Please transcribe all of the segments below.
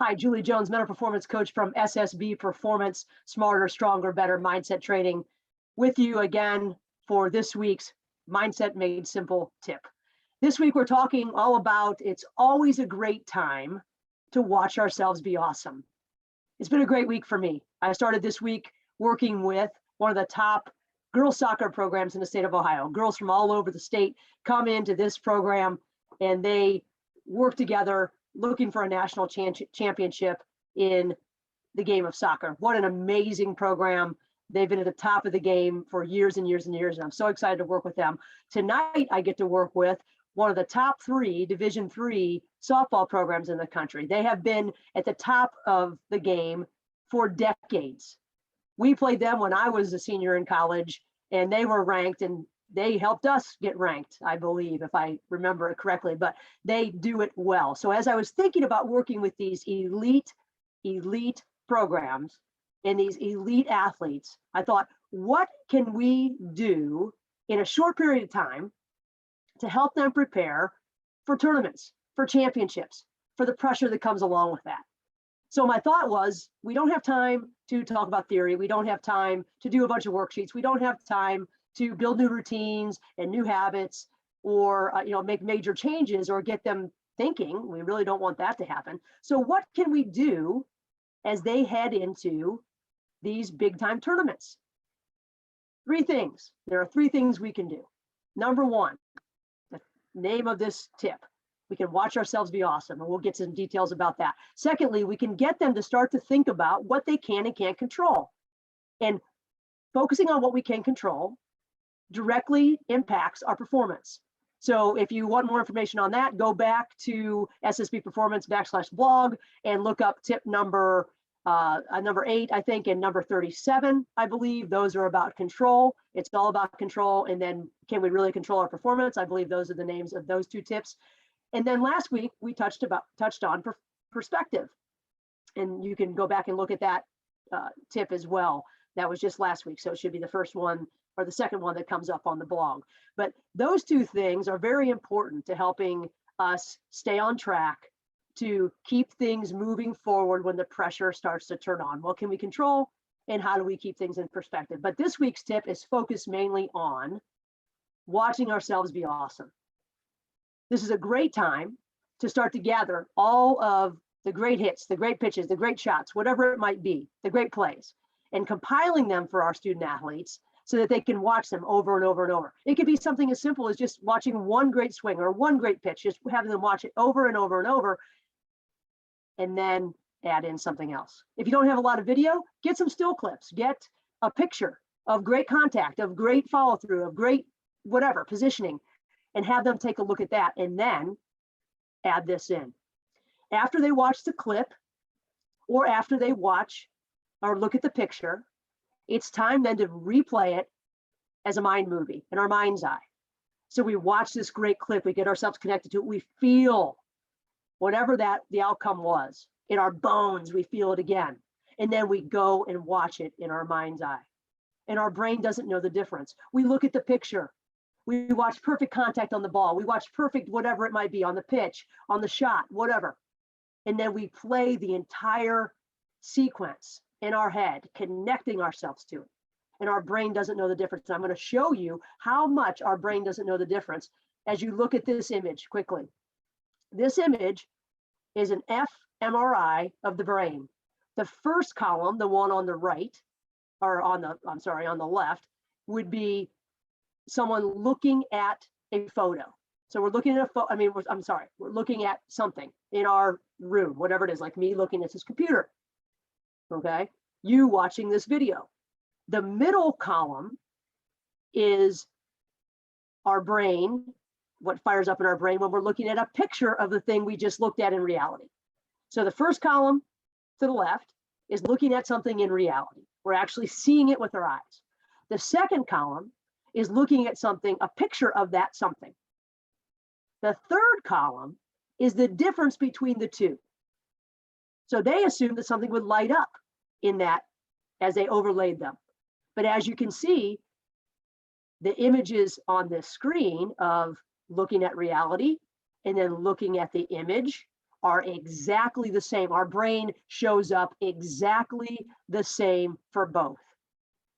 Hi, Julie Jones, mental performance coach from SSB Performance, Smarter, Stronger, Better Mindset Training, with you again for this week's Mindset Made Simple tip. This week, we're talking all about it's always a great time to watch ourselves be awesome. It's been a great week for me. I started this week working with one of the top girls soccer programs in the state of Ohio. Girls from all over the state come into this program and they work together looking for a national championship in the game of soccer. What an amazing program. They've been at the top of the game for years and years and years, and I'm so excited to work with them. Tonight, I get to work with one of the top 3 Division III softball programs in the country. They have been at the top of the game for decades. We played them when I was a senior in college, and they were ranked, and they helped us get ranked, I believe, if I remember it correctly, but they do it well. So as I was thinking about working with these elite programs and these elite athletes, I thought, what can we do in a short period of time to help them prepare for tournaments, for championships, for the pressure that comes along with that? So my thought was, we don't have time to talk about theory. We don't have time to do a bunch of worksheets. We don't have time to build new routines and new habits, or make major changes or get them thinking. We really don't want that to happen. So what can we do as they head into these big time tournaments? 3 things. There are 3 things we can do. Number 1, the name of this tip, we can watch ourselves be awesome, and we'll get some details about that. Secondly, we can get them to start to think about what they can and can't control. And focusing on what we can control directly impacts our performance. So if you want more information on that, go back to SSB Performance /blog and look up tip number 8, I think, and number 37, I believe. Those are about control. It's all about control. And then can we really control our performance? I believe those are the names of those 2 tips. And then last week we touched on perspective, and you can go back and look at that tip as well. That was just last week, so it should be the first one or the second one that comes up on the blog. But those 2 things are very important to helping us stay on track to keep things moving forward when the pressure starts to turn on. What can we control, and how do we keep things in perspective? But this week's tip is focused mainly on watching ourselves be awesome. This is a great time to start to gather all of the great hits, the great pitches, the great shots, whatever it might be, the great plays, and compiling them for our student athletes so that they can watch them over and over and over. It could be something as simple as just watching one great swing or one great pitch, just having them watch it over and over and over, and then add in something else. If you don't have a lot of video, get some still clips, get a picture of great contact, of great follow through, of great whatever, positioning, and have them take a look at that, and then add this in. After they watch the clip, or after they watch or look at the picture, it's time then to replay it as a mind movie in our mind's eye. So we watch this great clip, we get ourselves connected to it, we feel whatever the outcome was in our bones, we feel it again. And then we go and watch it in our mind's eye. And our brain doesn't know the difference. We look at the picture, we watch perfect contact on the ball, we watch perfect whatever it might be on the pitch, on the shot, whatever. And then we play the entire sequence in our head, connecting ourselves to it. And our brain doesn't know the difference. I'm going to show you how much our brain doesn't know the difference as you look at this image quickly. This image is an fMRI of the brain. The first column, the one on the right, or on the left, would be someone looking at a photo. So we're looking at we're looking at something in our room, whatever it is, like me looking at this computer. Okay, you watching this video. The middle column is our brain, what fires up in our brain when we're looking at a picture of the thing we just looked at in reality. So the first column to the left is looking at something in reality. We're actually seeing it with our eyes. The second column is looking at something, a picture of that something. The third column is the difference between the 2. So they assumed that something would light up in that as they overlaid them. But as you can see, the images on the screen of looking at reality and then looking at the image are exactly the same. Our brain shows up exactly the same for both.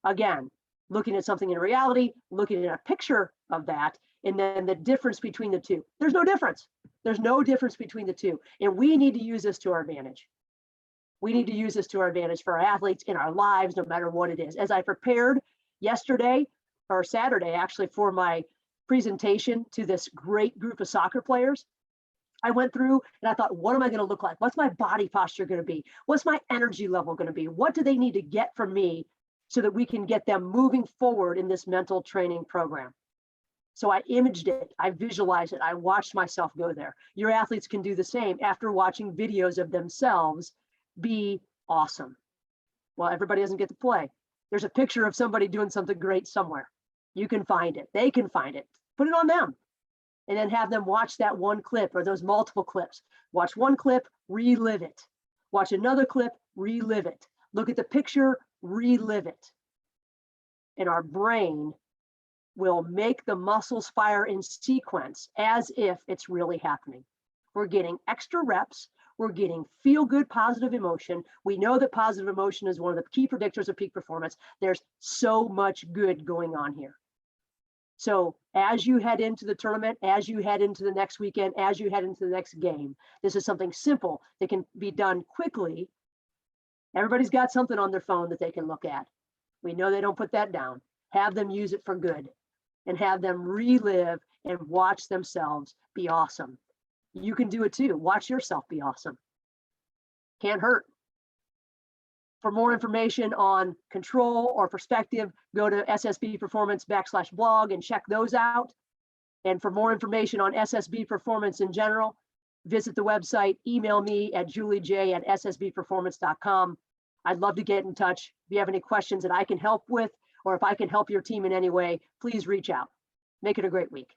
Again, looking at something in reality, looking at a picture of that, and then the difference between the two. There's no difference. There's no difference between the two. And we need to use this to our advantage. We need to use this to our advantage for our athletes in our lives, no matter what it is. As I prepared yesterday or Saturday, actually, for my presentation to this great group of soccer players, I went through and I thought, what am I going to look like? What's my body posture going to be? What's my energy level going to be? What do they need to get from me so that we can get them moving forward in this mental training program? So I imaged it, I visualized it, I watched myself go there. Your athletes can do the same after watching videos of themselves be awesome. Well, everybody doesn't get to play. There's a picture of somebody doing something great somewhere. You can find it. They can find it. Put it on them. And then have them watch that one clip or those multiple clips. Watch one clip, relive it. Watch another clip, relive it. Look at the picture, relive it. And our brain will make the muscles fire in sequence as if it's really happening. We're getting extra reps. We're getting feel-good positive emotion. We know that positive emotion is one of the key predictors of peak performance. There's so much good going on here. So as you head into the tournament, as you head into the next weekend, as you head into the next game, this is something simple that can be done quickly. Everybody's got something on their phone that they can look at. We know they don't put that down. Have them use it for good and have them relive and watch themselves be awesome. You can do it too. Watch yourself be awesome. Can't hurt. For more information on control or perspective, go to SSB Performance /blog and check those out. And for more information on SSB Performance in general, visit the website, email me at juliej@ssbperformance.com. I'd love to get in touch. If you have any questions that I can help with, or if I can help your team in any way, please reach out. Make it a great week.